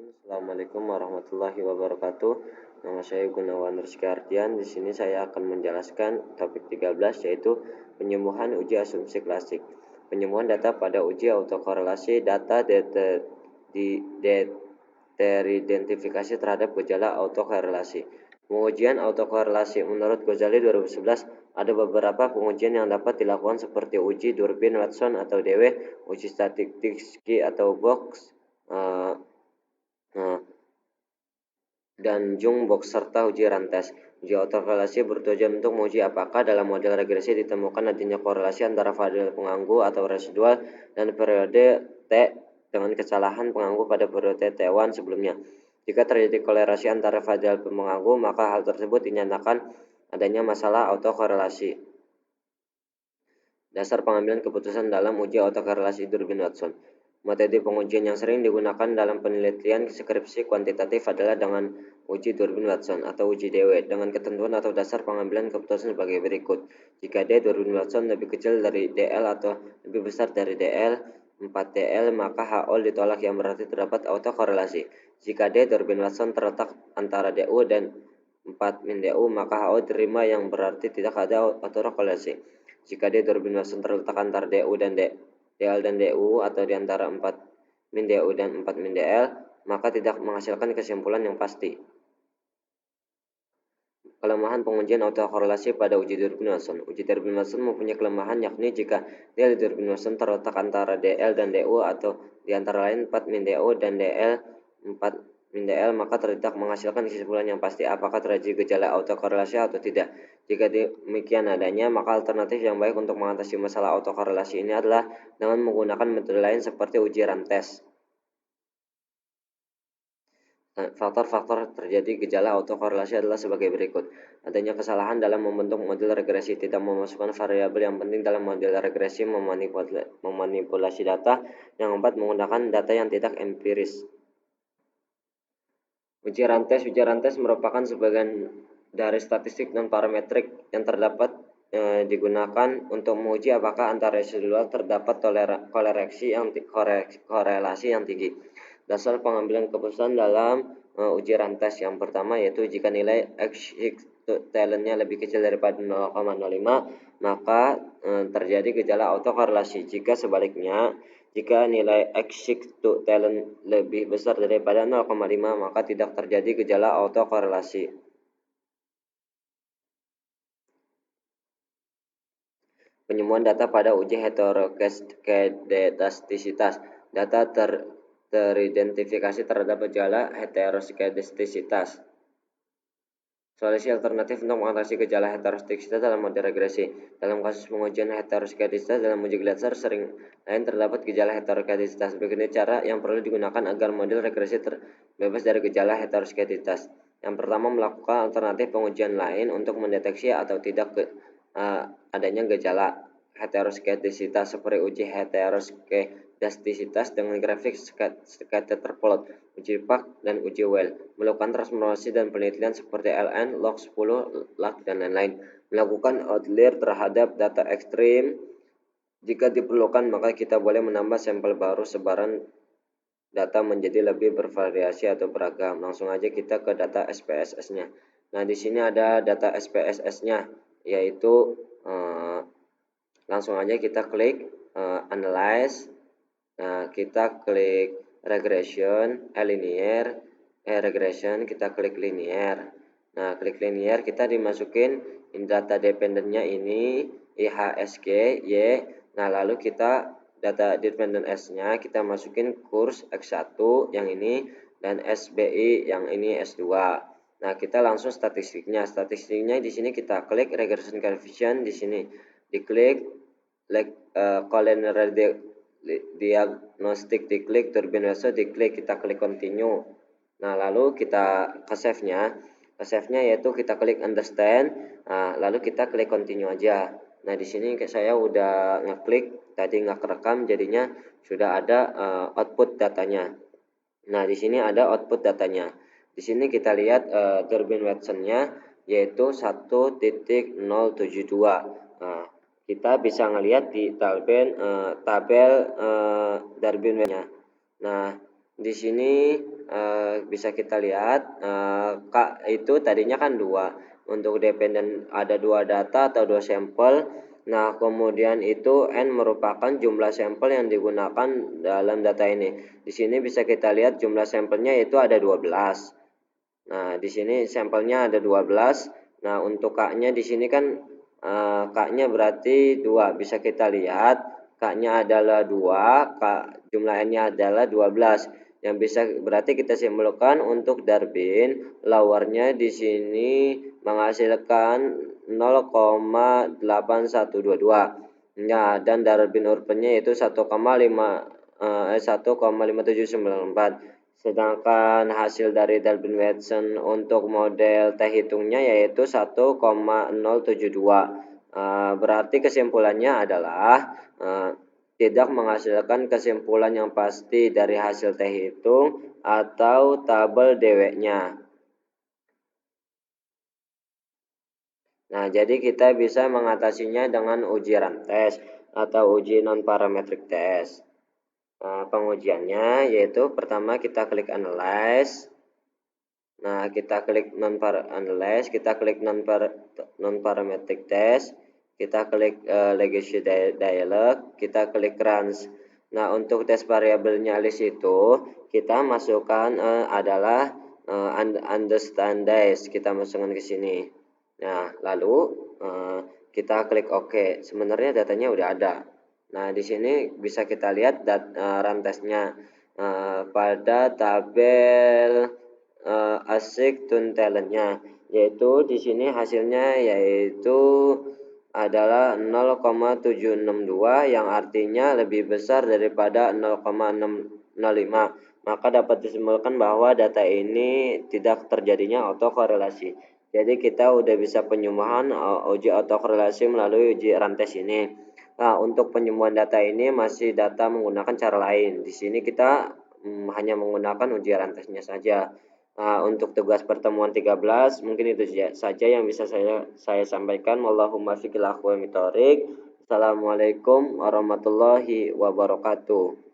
Assalamualaikum warahmatullahi wabarakatuh. Nama saya Gunawan Rizky Ardian. Di sini saya akan menjelaskan topik 13 yaitu penyembuhan uji asumsi klasik. Penyembuhan data pada uji autokorelasi data teridentifikasi terhadap gejala autokorelasi. Pengujian autokorelasi menurut Ghazali 2011 ada beberapa pengujian yang dapat dilakukan seperti uji Durbin Watson atau DW, uji statistik atau box, dan Jung-Box serta uji rantes. Uji autokorelasi bertujuan untuk menguji apakah dalam model regresi ditemukan adanya korelasi antara variabel pengganggu atau residual dan periode T dengan kesalahan pengganggu pada periode T1 sebelumnya. Jika terjadi korelasi antara variabel pengganggu, maka hal tersebut dinyatakan adanya masalah autokorelasi. Dasar pengambilan keputusan dalam uji autokorelasi Durbin-Watson. Metode pengujian yang sering digunakan dalam penelitian skripsi kuantitatif adalah dengan uji Durbin-Watson atau uji DW dengan ketentuan atau dasar pengambilan keputusan sebagai berikut. Jika D Durbin-Watson lebih kecil dari DL atau lebih besar dari DL, 4DL, maka HO ditolak yang berarti terdapat autokorelasi. Jika D Durbin-Watson terletak antara DU dan 4-DU, maka HO diterima yang berarti tidak ada autokorelasi. Jika D Durbin-Watson terletak antara DL dan DU atau di antara 4-DU dan 4-DL, maka tidak menghasilkan kesimpulan yang pasti. Kelemahan pengujian autokorelasi pada uji Durbin-Watson. Uji Durbin-Watson mempunyai kelemahan yakni jika DL Durbin-Watson terletak antara DL dan DU atau di antara lain 4-DU dan DL 4-DL, maka tidak menghasilkan kesimpulan yang pasti apakah terjadi gejala autokorelasi atau tidak. Jika demikian adanya, maka alternatif yang baik untuk mengatasi masalah autokorelasi ini adalah dengan menggunakan metode lain seperti uji rantes. Faktor-faktor terjadi gejala autokorelasi adalah sebagai berikut. Adanya kesalahan dalam membentuk model regresi, tidak memasukkan variabel yang penting dalam model regresi, memanipulasi data. Yang keempat, menggunakan data yang tidak empiris. Uji rantes merupakan sebagian dari statistik non parametrik yang terdapat digunakan untuk menguji apakah antara residual terdapat korelasi yang tinggi. Dasar pengambilan keputusan dalam uji rantes yang pertama yaitu jika nilai talentnya lebih kecil daripada 0,05, maka terjadi gejala autokorelasi. Jika sebaliknya, jika nilai talent lebih besar daripada 0,5, maka tidak terjadi gejala autokorelasi. Penyembuhan data pada uji heteroskedastisitas. Data teridentifikasi terhadap gejala heteroskedastisitas. Solusi alternatif untuk mengatasi gejala heteroskedastisitas dalam model regresi. Dalam kasus pengujian heteroskedastisitas dalam uji Glatzer sering lain terdapat gejala heteroskedastisitas. Begini cara yang perlu digunakan agar model regresi terbebas dari gejala heteroskedastisitas. Yang pertama, melakukan alternatif pengujian lain untuk mendeteksi atau tidak adanya gejala heteroskedastisitas seperti uji heteroskedastisitas dengan grafik scatterplot, uji Pak, dan uji Well. Melakukan transformasi dan penelitian seperti LN, log 10, log, dan lain-lain. Melakukan outlier terhadap data ekstrim. Jika diperlukan, maka kita boleh menambah sampel baru sebaran data menjadi lebih bervariasi atau beragam. Langsung aja kita ke data SPSS-nya. Nah, di sini ada data SPSS-nya, yaitu langsung aja kita klik analyze. Nah, kita klik regression, regression, kita klik linear. Nah, klik linear, kita dimasukin data dependennya ini IHSG, Y. Nah, lalu kita data dependent S-nya kita masukin kurs X1 yang ini dan SBI yang ini S2. Nah, kita langsung statistiknya. Statistiknya di sini kita klik regression coefficient, di sini diklik collinear diagnostik, diklik Durbin-Watson, diklik, kita klik continue. Nah, lalu kita ke save-nya. Ke save-nya yaitu kita klik understand. Nah, lalu kita klik continue aja. Nah, di sini saya udah ngeklik, tadi nggak kerekam, jadinya sudah ada output datanya. Nah, di sini ada output datanya. Di sini kita lihat Durbin-Watson-nya yaitu 1.072. Nah, kita bisa ngelihat di tabel Durbin-Watson-nya. Nah, di sini bisa kita lihat K itu tadinya kan 2. Untuk dependen ada 2 data atau 2 sampel. Nah, kemudian itu N merupakan jumlah sampel yang digunakan dalam data ini. Di sini bisa kita lihat jumlah sampelnya itu ada 12. Nah, di sini sampelnya ada 12. Nah, untuk K-nya di sini kan K-nya berarti 2. Bisa kita lihat K-nya adalah 2, jumlah N-nya adalah 12. Yang bisa berarti kita simpulkan untuk Darwin lowernya di sini menghasilkan 0,8122. Nah, dan Darwin urbannya itu 1,5794. Sedangkan hasil dari Darwin-Watson untuk model T hitungnya yaitu 1,072. Berarti kesimpulannya adalah tidak menghasilkan kesimpulan yang pasti dari hasil T hitung atau tabel deweknya. Nah, jadi kita bisa mengatasinya dengan uji rantes atau uji non-parametric test. Pengujiannya yaitu pertama kita klik analyze. Nah, kita klik analyze, kita klik non-parametric test, kita klik legacy dialog, kita klik runs. Nah, untuk tes variabelnya list itu kita masukkan adalah understand days, kita masukkan ke sini. Nah, lalu kita klik OK. Sebenarnya datanya udah ada. Nah, di sini bisa kita lihat run testnya pada tabel asik tune talentnya, yaitu di sini hasilnya yaitu adalah 0,762 yang artinya lebih besar daripada 0,605. Maka dapat disimpulkan bahwa data ini tidak terjadinya autokorelasi. Jadi kita udah bisa penyembuhan uji autokorelasi melalui uji rantes ini. Nah, untuk penyembuhan data ini masih data menggunakan cara lain. Di sini kita hanya menggunakan uji rantesnya saja. Untuk tugas pertemuan 13 mungkin itu saja yang bisa saya sampaikan. Wallahumma fiqil aqwa mitorik. Assalamualaikum warahmatullahi wabarakatuh.